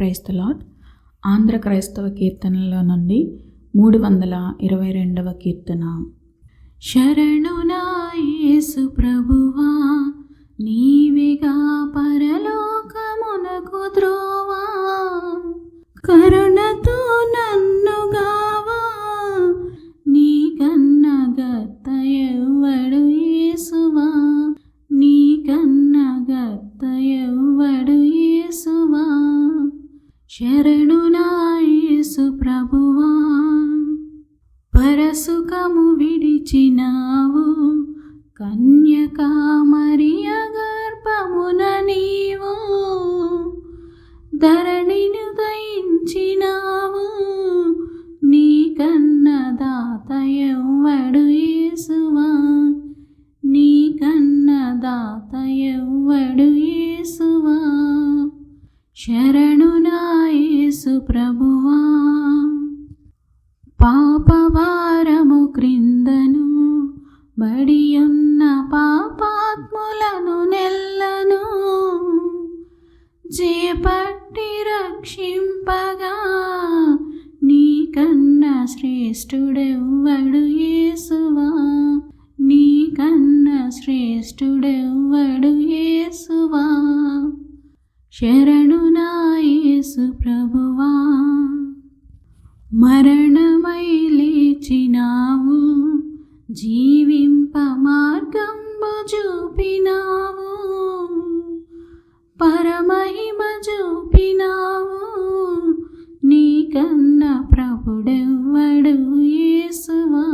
Praise the lord. Andhra క్రైస్తవ కీర్తనలో నుండి 322వ కీర్తన. శరణు నా యేసు ప్రభువా, నీవేగా పరలోకమునకు త్రోవా, కరుణతో నన్ను గావా, నీకన్న గత్త ఎవ్వడు యేసువా, నీకన్న గత్త ఎవ్వడు యేసువా. శరణు నా యేసు ప్రభువా, పరసుఖము విడిచినావు, కన్యకా మరియ గర్భమున నీవు, ధరణిని దయించినావు, నీకన్న దాత ఎవ్వడు యేసువా, నీకన్న దాత ఎవ్వడు యేసువా. శరణు నా యేసు ప్రభువా, పాపభారము క్రిందను బడియున్న పాపాత్ములను నెల్లను చేపట్టి రక్షింపగా, నీకన్న శ్రేష్ఠుడెవ్వడు యేసువా, నీకన్న శ్రేష్ఠుడెవ్వడు యేసువా. శరణు నా యేసు ప్రభువా, మరణమై లేచినావు, జీవింప మార్గంబు చూపినావు, పరమహిమ చూపినావు, నీకన్న ప్రభుడెవ్వడు యేసువా,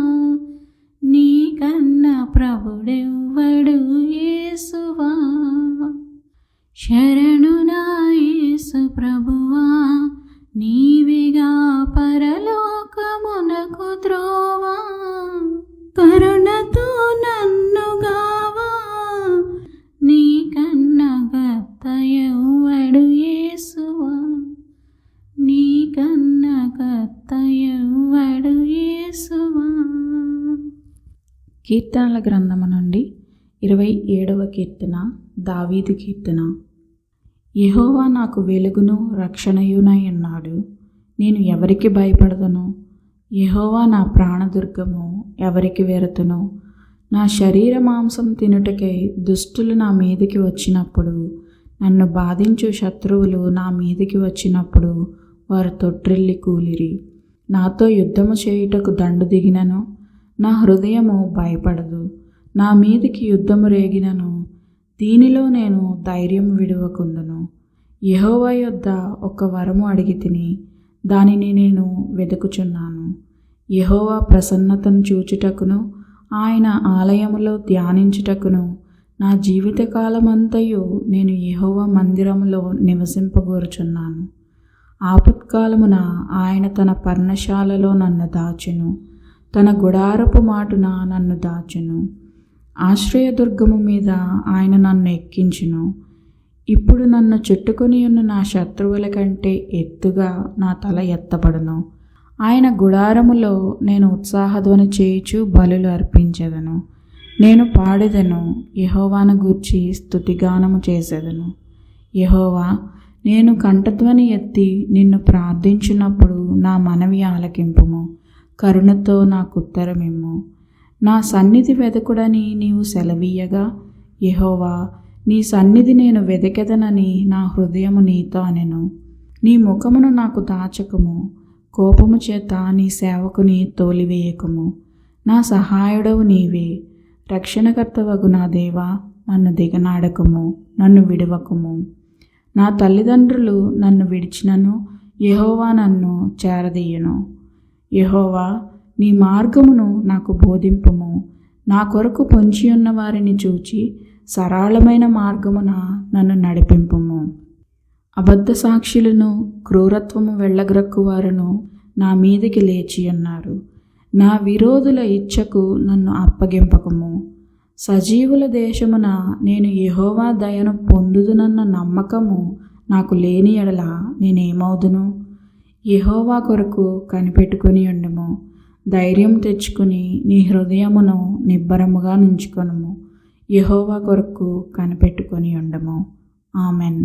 నీకన్న ప్రభుడెవ్వడు యేసువా. శరణు నా యేసు ప్రభువా, నీవేగా పరలోకమునకు త్రోవా, కరుణతో నన్ను గావా, నీకన్న గత్త ఎవ్వడు యేసువా, నీకన్న గత్త ఎవ్వడు యేసువా. కీర్తనల గ్రంథము నుండి 27వ కీర్తన. దావీదు కీర్తన. యెహోవా నాకు వెలుగును రక్షణయునై ఉన్నాడు, నేను ఎవరికి భయపడదను. యెహోవా నా ప్రాణదుర్గము, ఎవరికి వెరతును. నా శరీర మాంసం తినుటకై దుష్టులు నా మీదికి వచ్చినప్పుడు, నన్ను బాధించు శత్రువులు నా మీదికి వచ్చినప్పుడు, వారు తొట్రిల్లి కూలిరి. నాతో యుద్ధము చేయుటకు దండు దిగినను, నా హృదయము భయపడదు. నా మీదికి యుద్ధము రేగినను, దీనిలో నేను ధైర్యం విడువకుందును. యెహోవా యొద్ద ఒక వరము అడిగి తిని, దానిని నేను వెతుకుచున్నాను. యెహోవా ప్రసన్నతను చూచుటకును, ఆయన ఆలయములో ధ్యానించుటకును, నా జీవితకాలమంతయు నేను యెహోవా మందిరములో నివసింపగోరుచున్నాను. ఆపత్కాలమున ఆయన తన పర్ణశాలలో నన్ను దాచును, తన గుడారపు మాటున నన్ను దాచును. ఆశ్రయదుర్గము మీద ఆయన నన్ను ఎక్కించును. ఇప్పుడు నన్ను చుట్టుకొని ఉన్న నా శత్రువుల కంటే ఎత్తుగా నా తల ఎత్తబడును. ఆయన గుడారములో నేను ఉత్సాహధ్వని చేయుచు బలులు అర్పించెదను. నేను పాడెదను, యెహోవాను గూర్చి స్తుతిగానము చేసేదను. యెహోవా, నేను కంఠధ్వని ఎత్తి నిన్ను ప్రార్థించినప్పుడు నా మనవి ఆలకింపుము, కరుణతో నాకుత్తరమిమ్ము. నా సన్నిధి వెదకుడని నీవు సెలవీయగా, యెహోవా, నీ సన్నిధి నేను వెదకెదనని నా హృదయము నీతో అనెను. నీ ముఖమును నాకు దాచకము, కోపము చేత నీ సేవకుని తోలివేయకము. నా సహాయుడవు నీవే, రక్షణకర్తవగు నా దేవా, నన్ను దిగనాడకము, నన్ను విడువకము. నా తల్లిదండ్రులు నన్ను విడిచినను, యెహోవా నన్ను చేరదీయును. యెహోవా, నీ మార్గమును నాకు బోధింపుము. నా కొరకు పొంచియున్న వారిని చూచి సరళమైన మార్గమున నన్ను నడిపింపుము. అబద్ధ సాక్షులను, క్రూరత్వము వెళ్ళగ్రక్కువారును నా మీదికి లేచియున్నారు. నా విరోధుల ఇచ్చకు నన్ను అప్పగింపకము. సజీవుల దేశమున నేను యెహోవా దయను పొందుదునన్న నమ్మకము నాకు లేని ఎడల నేనేమవుదును? యెహోవా కొరకు కనిపెట్టుకుని ఉండుము. ధైర్యం తెచ్చుకుని నీ హృదయమును నిబ్బరముగా నుంచుకొనుము. యెహోవా కొరకు కనిపెట్టుకొని ఉండము. ఆమెన్.